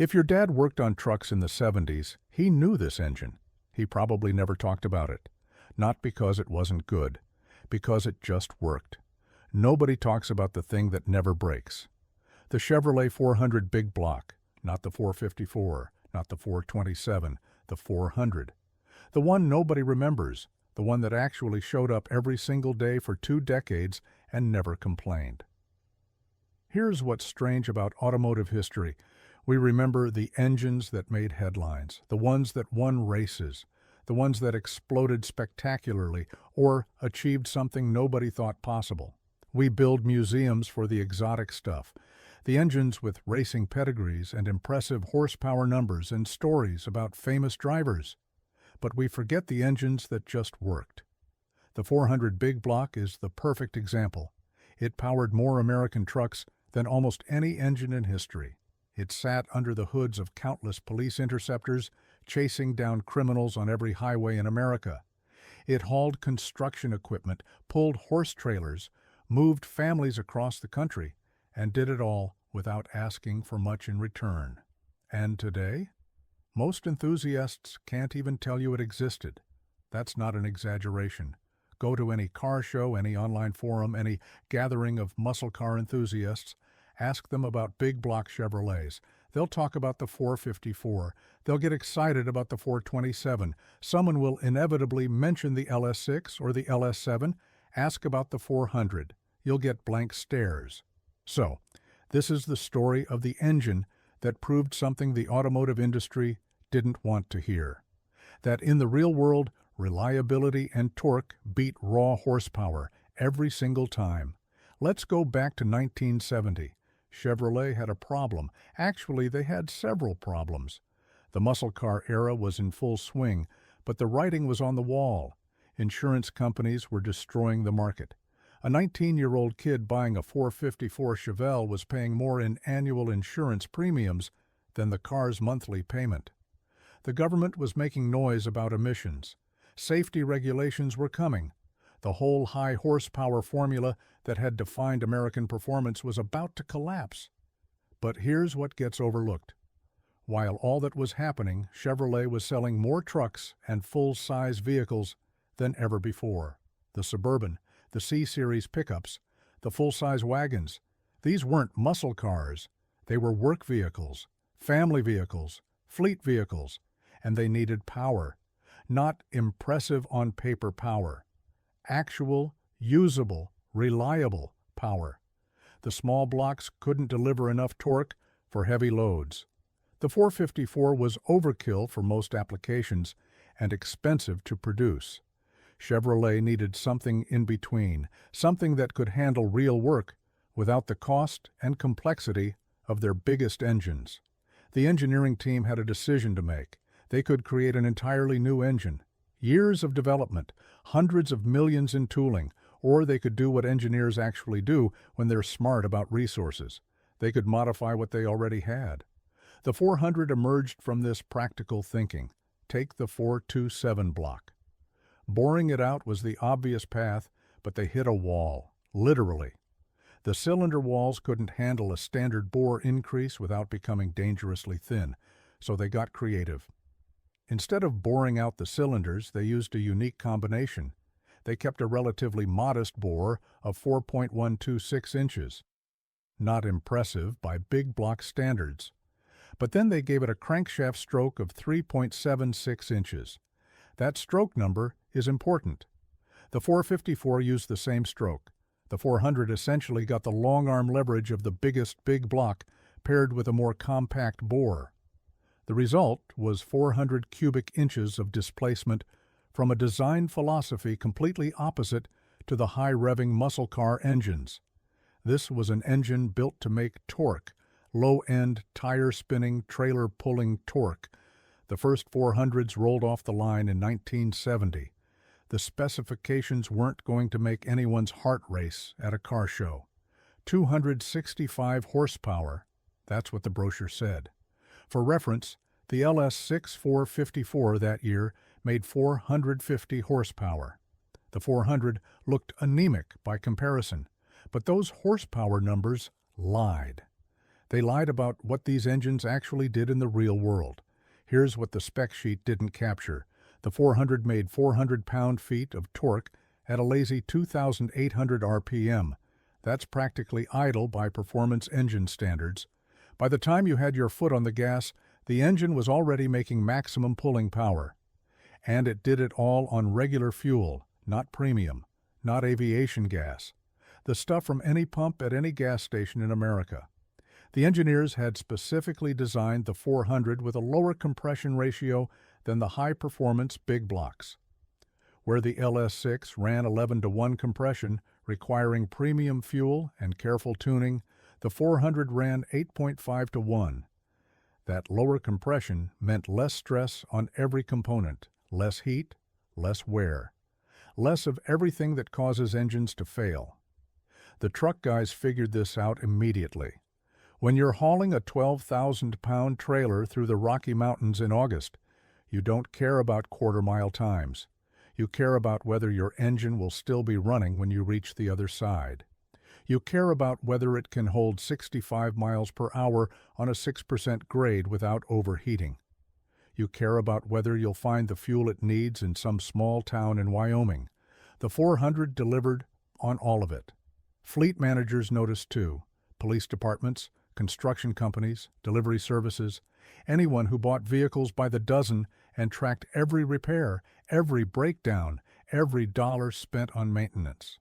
If your dad worked on trucks in the 70s, he knew this engine. He probably never talked about it. Not because it wasn't good, because it just worked. Nobody talks about the thing that never breaks. The Chevrolet 400 big block, not the 454, not the 427, the 400. The one nobody remembers, the one that actually showed up every single day for 2 decades and never complained. Here's what's strange about automotive history. We remember the engines that made headlines, the ones that won races, the ones that exploded spectacularly or achieved something nobody thought possible. We build museums for the exotic stuff, the engines with racing pedigrees and impressive horsepower numbers and stories about famous drivers. But we forget the engines that just worked. The 400 big block is the perfect example. It powered more American trucks than almost any engine in history. It sat under the hoods of countless police interceptors, chasing down criminals on every highway in America. It hauled construction equipment, pulled horse trailers, moved families across the country, and did it all without asking for much in return. And today? Most enthusiasts can't even tell you it existed. That's not an exaggeration. Go to any car show, any online forum, any gathering of muscle car enthusiasts. Ask them about big block Chevrolets. They'll talk about the 454. They'll get excited about the 427. Someone will inevitably mention the LS6 or the LS7. Ask about the 400. You'll get blank stares. So, this is the story of the engine that proved something the automotive industry didn't want to hear. That in the real world, reliability and torque beat raw horsepower every single time. Let's go back to 1970. Chevrolet had a problem. Actually, they had several problems. The muscle car era was in full swing, but the writing was on the wall. Insurance companies were destroying the market. A 19-year-old kid buying a 454 Chevelle was paying more in annual insurance premiums than the car's monthly payment. The government was making noise about emissions. Safety regulations were coming. The whole high horsepower formula that had defined American performance was about to collapse. But here's what gets overlooked. While all that was happening, Chevrolet was selling more trucks and full-size vehicles than ever before. The Suburban, the C-Series pickups, the full-size wagons. These weren't muscle cars. They were work vehicles, family vehicles, fleet vehicles, and they needed power. Not impressive on paper power. Actual, usable, reliable power. The small blocks couldn't deliver enough torque for heavy loads. The 454 was overkill for most applications and expensive to produce. Chevrolet needed something in between, something that could handle real work without the cost and complexity of their biggest engines. The engineering team had a decision to make. They could create an entirely new engine. Years of development, hundreds of millions in tooling, or they could do what engineers actually do when they're smart about resources. They could modify what they already had. The 400 emerged from this practical thinking. Take the 427 block. Boring it out was the obvious path, but they hit a wall, literally. The cylinder walls couldn't handle a standard bore increase without becoming dangerously thin, so they got creative. Instead of boring out the cylinders, they used a unique combination. They kept a relatively modest bore of 4.126 inches. Not impressive by big block standards. But then they gave it a crankshaft stroke of 3.76 inches. That stroke number is important. The 454 used the same stroke. The 400 essentially got the long arm leverage of the biggest big block paired with a more compact bore. The result was 400 cubic inches of displacement from a design philosophy completely opposite to the high-revving muscle car engines. This was an engine built to make torque, low-end, tire-spinning, trailer-pulling torque. The first 400s rolled off the line in 1970. The specifications weren't going to make anyone's heart race at a car show. 265 horsepower, that's what the brochure said. For reference, the LS6 454 that year made 450 horsepower. The 400 looked anemic by comparison, but those horsepower numbers lied. They lied about what these engines actually did in the real world. Here's what the spec sheet didn't capture. The 400 made 400 pound-feet of torque at a lazy 2,800 RPM. That's practically idle by performance engine standards. By the time you had your foot on the gas, the engine was already making maximum pulling power. And it did it all on regular fuel, not premium, not aviation gas. The stuff from any pump at any gas station in America. The engineers had specifically designed the 400 with a lower compression ratio than the high-performance big blocks. Where the LS6 ran 11-to-1 compression, requiring premium fuel and careful tuning, the 400 ran 8.5-to-1. That lower compression meant less stress on every component, less heat, less wear, less of everything that causes engines to fail. The truck guys figured this out immediately. When you're hauling a 12,000-pound trailer through the Rocky Mountains in August, you don't care about quarter-mile times. You care about whether your engine will still be running when you reach the other side. You care about whether it can hold 65 miles per hour on a 6% grade without overheating. You care about whether you'll find the fuel it needs in some small town in Wyoming. The 400 delivered on all of it. Fleet managers noticed too. Police departments, construction companies, delivery services, anyone who bought vehicles by the dozen and tracked every repair, every breakdown, every dollar spent on maintenance.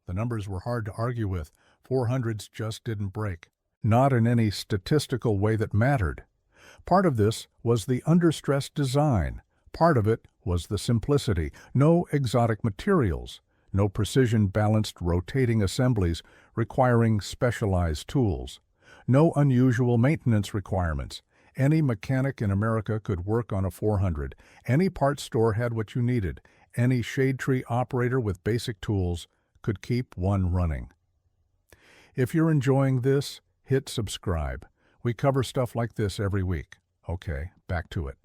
The numbers were hard to argue with. 400s just didn't break. Not in any statistical way that mattered. Part of this was the understressed design. Part of it was the simplicity. No exotic materials. No precision-balanced rotating assemblies requiring specialized tools. No unusual maintenance requirements. Any mechanic in America could work on a 400. Any parts store had what you needed. Any shade tree operator with basic tools could keep one running. If you're enjoying this, hit subscribe. We cover stuff like this every week. Okay, back to it.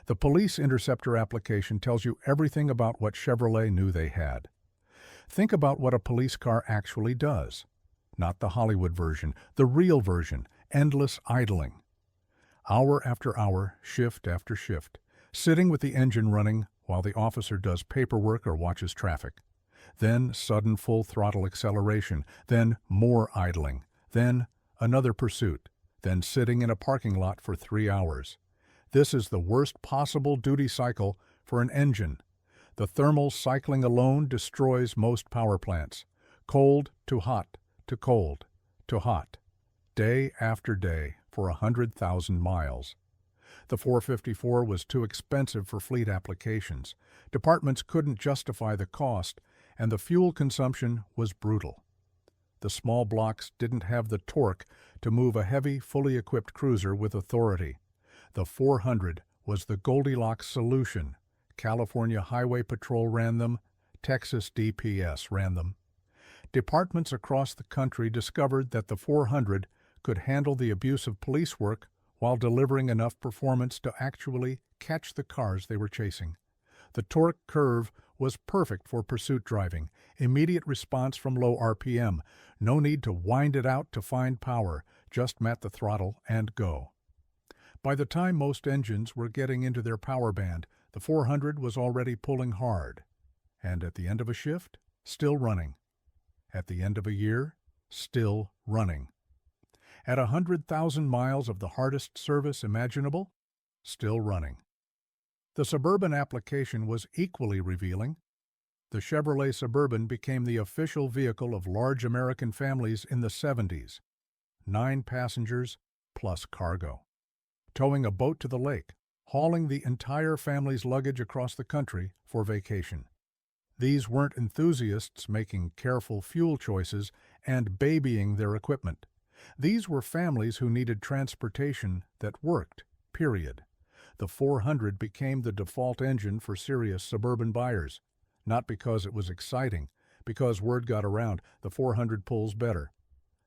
The police interceptor application tells you everything about what Chevrolet knew they had. Think about what a police car actually does. Not the Hollywood version, the real version, endless idling. Hour after hour, shift after shift, sitting with the engine running while the officer does paperwork or watches traffic. Then sudden full throttle acceleration, then more idling, then another pursuit, then sitting in a parking lot for 3 hours. This is the worst possible duty cycle for an engine. The thermal cycling alone destroys most power plants. Cold to hot to cold to hot, day after day for 100,000 miles. The 454 was too expensive for fleet applications. Departments couldn't justify the cost, and the fuel consumption was brutal. The small blocks didn't have the torque to move a heavy, fully equipped cruiser with authority. The 400 was the Goldilocks solution. California Highway Patrol ran them. Texas DPS ran them. Departments across the country discovered that the 400 could handle the abuse of police work while delivering enough performance to actually catch the cars they were chasing. The torque curve was perfect for pursuit driving, immediate response from low RPM, no need to wind it out to find power, just met the throttle and go. By the time most engines were getting into their power band, the 400 was already pulling hard. And at the end of a shift, still running. At the end of a year, still running. At 100,000 miles of the hardest service imaginable, still running. The Suburban application was equally revealing. The Chevrolet Suburban became the official vehicle of large American families in the 70s. 9 passengers plus cargo. Towing a boat to the lake, hauling the entire family's luggage across the country for vacation. These weren't enthusiasts making careful fuel choices and babying their equipment. These were families who needed transportation that worked, period. The 400 became the default engine for serious suburban buyers. Not because it was exciting, because word got around, the 400 pulls better.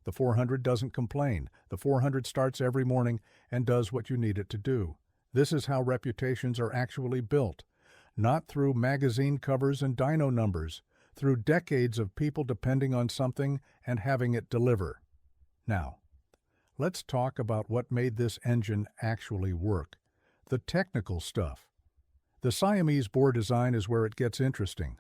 The 400 doesn't complain. The 400 starts every morning and does what you need it to do. This is how reputations are actually built. Not through magazine covers and dyno numbers, through decades of people depending on something and having it deliver. Now, Let's talk about what made this engine actually work. The technical stuff. The Siamese bore design is where it gets interesting.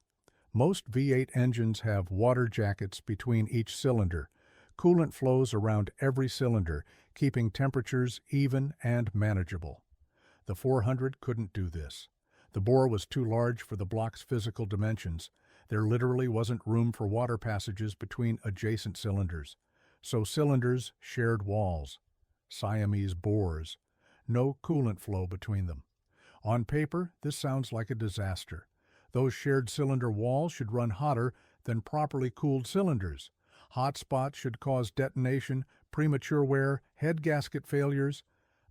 Most V8 engines have water jackets between each cylinder. Coolant flows around every cylinder, keeping temperatures even and manageable. The 400 couldn't do this. The bore was too large for the block's physical dimensions. There literally wasn't room for water passages between adjacent cylinders. So cylinders shared walls. Siamese bores. No coolant flow between them. On paper, this sounds like a disaster. Those shared cylinder walls should run hotter than properly cooled cylinders. Hot spots should cause detonation, premature wear, head gasket failures.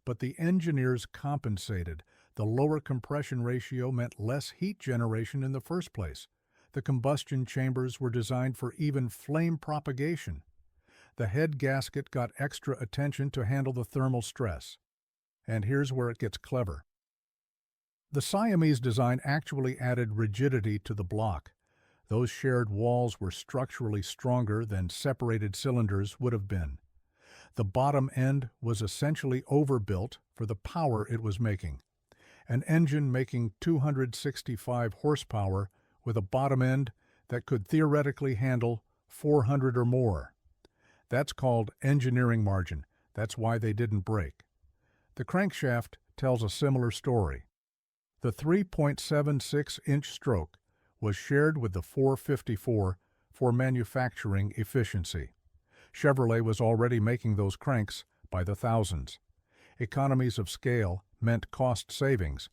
But the engineers compensated. The lower compression ratio meant less heat generation in the first place. The combustion chambers were designed for even flame propagation. The head gasket got extra attention to handle the thermal stress. And here's where it gets clever. The Siamese design actually added rigidity to the block. Those shared walls were structurally stronger than separated cylinders would have been. The bottom end was essentially overbuilt for the power it was making. An engine making 265 horsepower with a bottom end that could theoretically handle 400 or more. That's called engineering margin. That's why they didn't break. The crankshaft tells a similar story. The 3.76-inch stroke was shared with the 454 for manufacturing efficiency. Chevrolet was already making those cranks by the thousands. Economies of scale meant cost savings,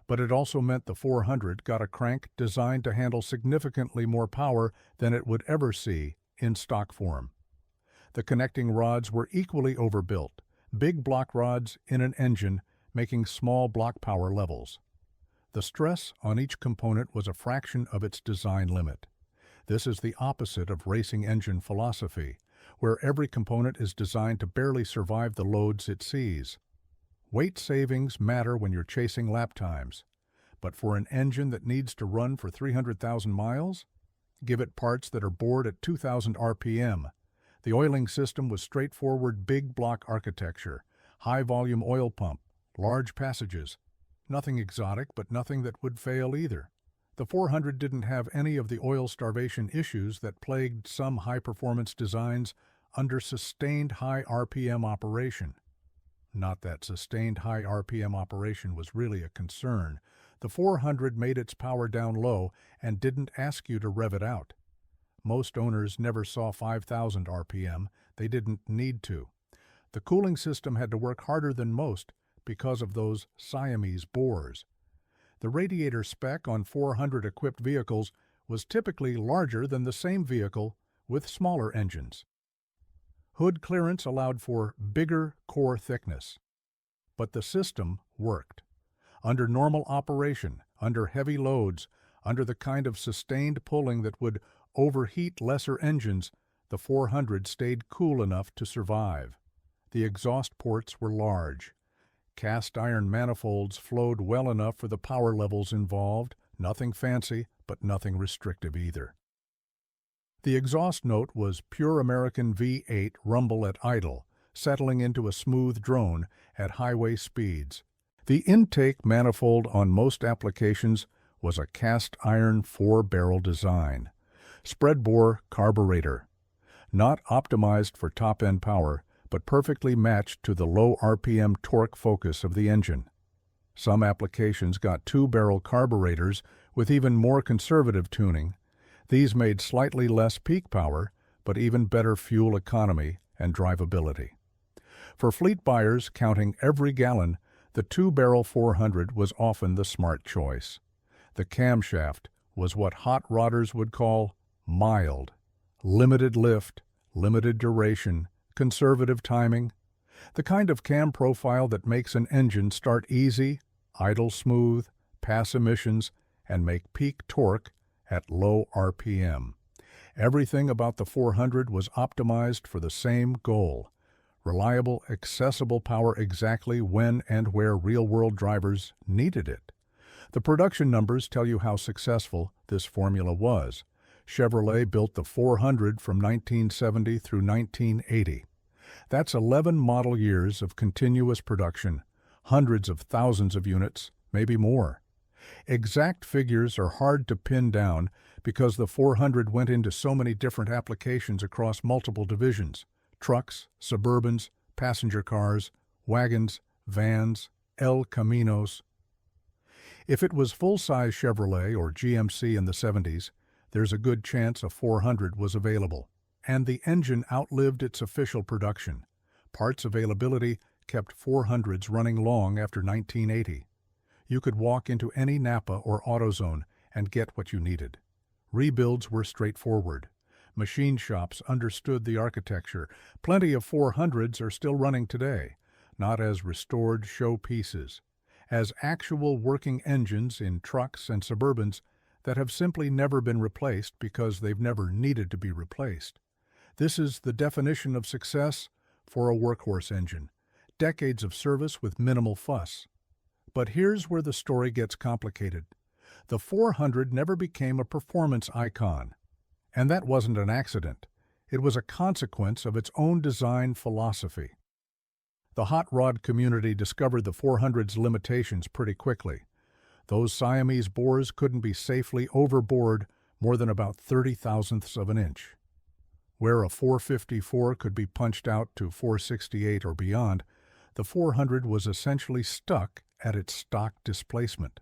but it also meant the 400 got a crank designed to handle significantly more power than it would ever see in stock form. The connecting rods were equally overbuilt, big block rods in an engine making small block power levels. The stress on each component was a fraction of its design limit. This is the opposite of racing engine philosophy, where every component is designed to barely survive the loads it sees. Weight savings matter when you're chasing lap times, but for an engine that needs to run for 300,000 miles, give it parts that are bored at 2,000 RPM. The oiling system was straightforward big block architecture, high-volume oil pump, large passages. Nothing exotic, but nothing that would fail either. The 400 didn't have any of the oil starvation issues that plagued some high-performance designs under sustained high RPM operation. Not that sustained high RPM operation was really a concern. The 400 made its power down low and didn't ask you to rev it out. Most owners never saw 5,000 RPM. They didn't need to. The cooling system had to work harder than most because of those Siamese bores. The radiator spec on 400-equipped vehicles was typically larger than the same vehicle with smaller engines. Hood clearance allowed for bigger core thickness. But the system worked. Under normal operation, under heavy loads, under the kind of sustained pulling that would overheat lesser engines, the 400 stayed cool enough to survive. The exhaust ports were large. Cast iron manifolds flowed well enough for the power levels involved, nothing fancy, but nothing restrictive either. The exhaust note was pure American V8 rumble at idle, settling into a smooth drone at highway speeds. The intake manifold on most applications was a cast iron 4-barrel design. Spread-bore carburetor. Not optimized for top-end power, but perfectly matched to the low RPM torque focus of the engine. Some applications got 2-barrel carburetors with even more conservative tuning. These made slightly less peak power, but even better fuel economy and drivability. For fleet buyers counting every gallon, the 2-barrel 400 was often the smart choice. The camshaft was what hot rodders would call mild. Limited lift, limited duration, conservative timing. The kind of cam profile that makes an engine start easy, idle smooth, pass emissions, and make peak torque at low RPM. Everything about the 400 was optimized for the same goal: reliable, accessible power exactly when and where real-world drivers needed it. The production numbers tell you how successful this formula was. Chevrolet built the 400 from 1970 through 1980. That's 11 model years of continuous production, hundreds of thousands of units, maybe more. Exact figures are hard to pin down because the 400 went into so many different applications across multiple divisions: trucks, Suburbans, passenger cars, wagons, vans, El Caminos. If it was full-size Chevrolet or GMC in the 70s, there's a good chance a 400 was available. And the engine outlived its official production. Parts availability kept 400s running long after 1980. You could walk into any Napa or AutoZone and get what you needed. Rebuilds were straightforward. Machine shops understood the architecture. Plenty of 400s are still running today, not as restored showpieces, as actual working engines in trucks and Suburbans that have simply never been replaced because they've never needed to be replaced. This is the definition of success for a workhorse engine. Decades of service with minimal fuss. But here's where the story gets complicated. The 400 never became a performance icon. And that wasn't an accident. It was a consequence of its own design philosophy. The hot rod community discovered the 400's limitations pretty quickly. Those Siamese bores couldn't be safely overbored more than about 30,000ths of an inch. Where a 454 could be punched out to 468 or beyond, the 400 was essentially stuck at its stock displacement.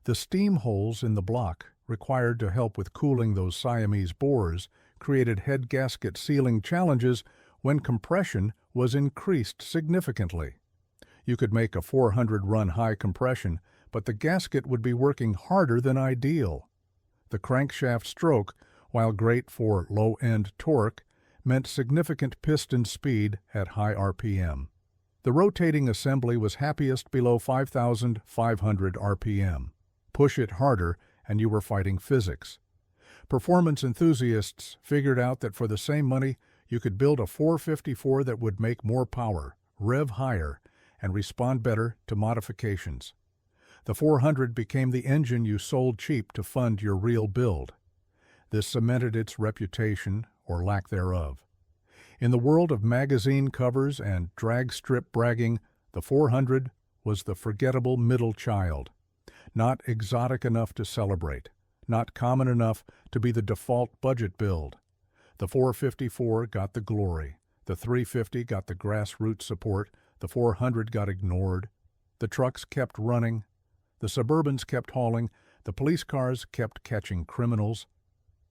The steam holes in the block, required to help with cooling those Siamese bores, created head gasket sealing challenges when compression was increased significantly. You could make a 400 run high compression, but the gasket would be working harder than ideal. The crankshaft stroke, while great for low-end torque, meant significant piston speed at high RPM. The rotating assembly was happiest below 5,500 RPM. Push it harder, and you were fighting physics. Performance enthusiasts figured out that for the same money, you could build a 454 that would make more power, rev higher, and respond better to modifications. The 400 became the engine you sold cheap to fund your real build. This cemented its reputation, or lack thereof. In the world of magazine covers and drag strip bragging, the 400 was the forgettable middle child. Not exotic enough to celebrate, not common enough to be the default budget build. The 454 got the glory, the 350 got the grassroots support, the 400 got ignored. The trucks kept running, the Suburbans kept hauling, the police cars kept catching criminals.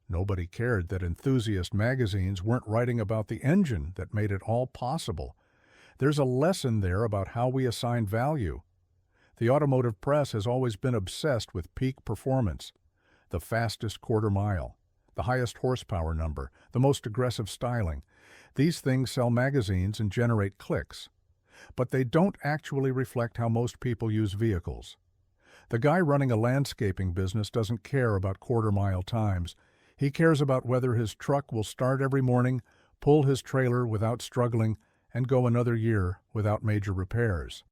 Nobody cared that enthusiast magazines weren't writing about the engine that made it all possible. There's a lesson there about how we assign value. The automotive press has always been obsessed with peak performance, the fastest quarter mile, the highest horsepower number, the most aggressive styling. These things sell magazines and generate clicks. But they don't actually reflect how most people use vehicles. The guy running a landscaping business doesn't care about quarter-mile times. He cares about whether his truck will start every morning, pull his trailer without struggling, and go another year without major repairs.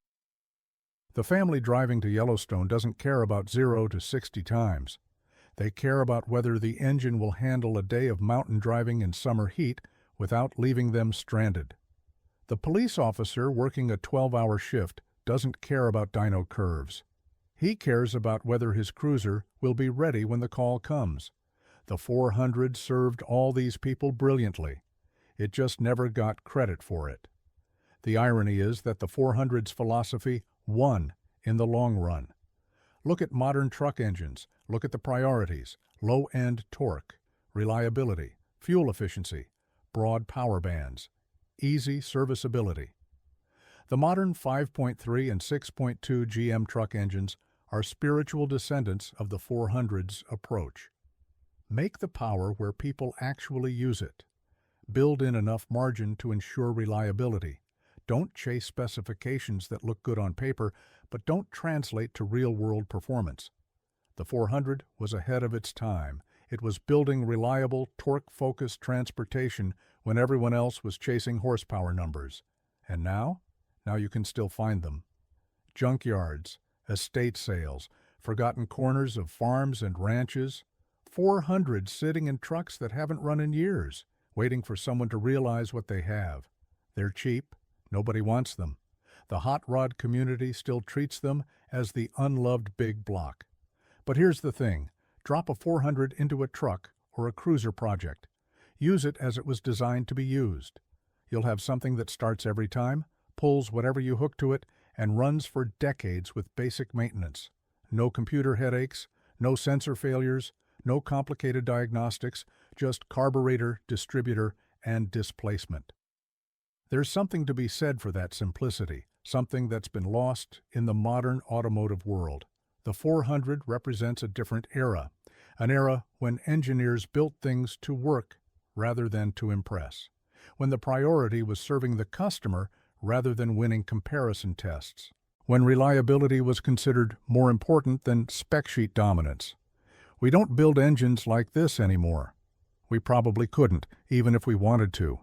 The family driving to Yellowstone doesn't care about 0 to 60 times. They care about whether the engine will handle a day of mountain driving in summer heat without leaving them stranded. The police officer working a 12-hour shift doesn't care about dyno curves. He cares about whether his cruiser will be ready when the call comes. The 400 served all these people brilliantly. It just never got credit for it. The irony is that the 400's philosophy won in the long run. Look at modern truck engines. Look at the priorities: low-end torque, reliability, fuel efficiency, broad power bands, easy serviceability. The modern 5.3 and 6.2 GM truck engines are spiritual descendants of the 400's approach. Make the power where people actually use it. Build in enough margin to ensure reliability. Don't chase specifications that look good on paper, but don't translate to real-world performance. The 400 was ahead of its time. It was building reliable, torque-focused transportation when everyone else was chasing horsepower numbers. And now? Now you can still find them. Junkyards, estate sales, forgotten corners of farms and ranches, 400 sitting in trucks that haven't run in years, waiting for someone to realize what they have. They're cheap. Nobody wants them. The hot rod community still treats them as the unloved big block. But here's the thing. Drop a 400 into a truck or a cruiser project. Use it as it was designed to be used. You'll have something that starts every time, pulls whatever you hook to it, and runs for decades with basic maintenance. No computer headaches, no sensor failures, no complicated diagnostics, just carburetor, distributor, and displacement. There's something to be said for that simplicity, something that's been lost in the modern automotive world. The 400 represents a different era, an era when engineers built things to work rather than to impress, when the priority was serving the customer rather than winning comparison tests, when reliability was considered more important than spec sheet dominance. We don't build engines like this anymore. We probably couldn't, even if we wanted to.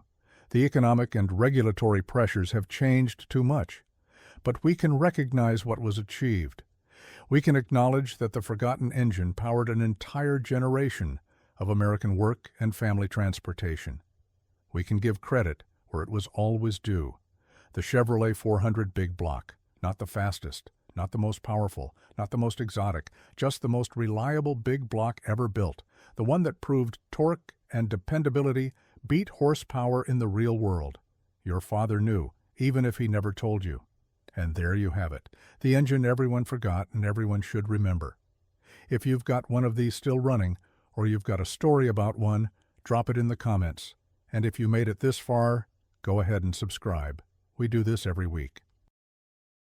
The economic and regulatory pressures have changed too much. But we can recognize what was achieved. We can acknowledge that the forgotten engine powered an entire generation of American work and family transportation. We can give credit where it was always due. The Chevrolet 400 big block, not the fastest, not the most powerful, not the most exotic, just the most reliable big block ever built, the one that proved torque and dependability beat horsepower in the real world. Your father knew, even if he never told you. And there you have it, the engine everyone forgot and everyone should remember. If you've got one of these still running, or you've got a story about one, drop it in the comments. And if you made it this far, go ahead and subscribe. We do this every week.